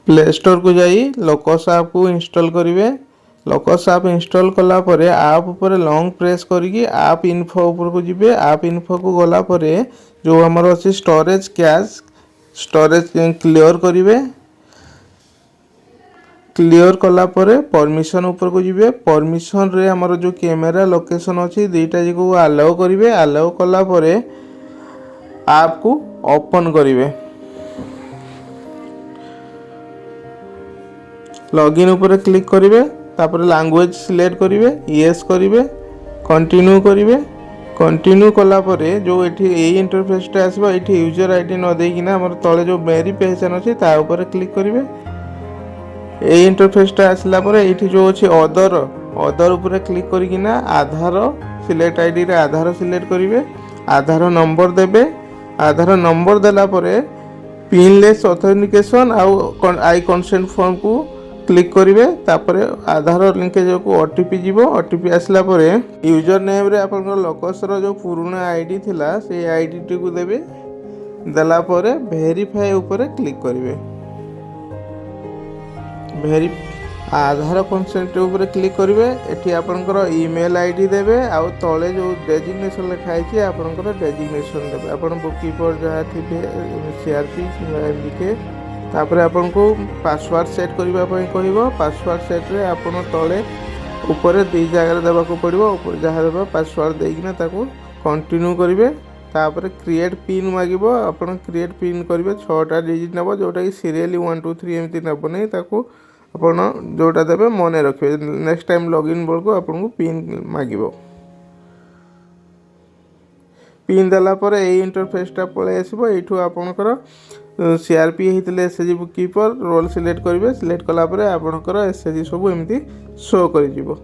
Play store को जाई locus app को इंस्टॉल करेंगे। लोकस ऐप इंस्टॉल कला परे ऐप ऊपर लॉन्ग प्रेस करके ऐप इन्फो ऊपर को जिबे। ऐप इन्फो को गला परे जो हमर अछि स्टोरेज कैश स्टोरेज क्लियर करेंगे। क्लियर कला परे परमिशन ऊपर को जिबे। परमिशन रे हमर जो कैमरा लोकेशन अछि दुईटा जी को अलाउ करेंगे। अलाउ कला परे ऐप को ओपन करेंगे। लॉगिन ऊपर क्लिक करेंगे। तापर लैंग्वेज सिलेक्ट करेंगे। यस करेंगे। कंटिन्यू करेंगे। कंटिन्यू कला परे जो एठी ए इंटरफेसटा आसीबा एठी यूजर आईडी न देकिना हमर तळे जो मेरी पहचान अछि ता ऊपर क्लिक करेंगे। ए इंटरफेसटा आसला परे एठी जो अछि अदर ऊपर क्लिक करिकिना आधार सिलेक्ट आईडी रे आधार सिलेक्ट करेंगे। आधार नंबर देबे। आधार नंबर देला परे पिनलेस ऑथेंटिकेशन आउ आई कंसेंट फॉर्म को क्लिक करेंगे। तापरे आधार लिंकेज को ओटीपी जीवो। ओटीपी आसला परे यूजर नेम रे आपन लोकस रो जो पुराना आईडी थिला से आईडी टी को देबे। देला परे वेरीफाई ऊपर क्लिक करेंगे। आधार कंसेंट ऊपर क्लिक करेंगे। एठी आपनकर ईमेल आईडी देबे आउ तळे जो डेजिग्नेशन लिखा है आपनकर डेजिग्नेशन देबे। आपन बुक कीपर जहा थिबे सीआरपी किंवा एमबीके। तापर आपन को पासवर्ड सेट करबा पई कहइबो। पासवर्ड सेट रे आपन तळे ऊपर दी जगह देबा को पड़िबो। ऊपर जहा देबा पासवर्ड देकिना ताको कंटिन्यू करिवे। तापर क्रिएट पिन मागिबो। आपन क्रिएट पिन करिवे 6टा डिजिट नबो जोटा कि सीरियली 1 2 3 एमती नबो नै। ताको आपन जोटा देबे मने रखिबे। नेक्स्ट टाइम लॉगिन बेल को आपन को पिन मागिबो। पिन देला पर ए इंटरफेसटा पळे आसीबो। एठू आपनकर सीआरपी हेतिले SAG book keeper role select करेंगे। सिलेक्ट कला परे आपनकर एसएजी सब एमती शो कर जिवो।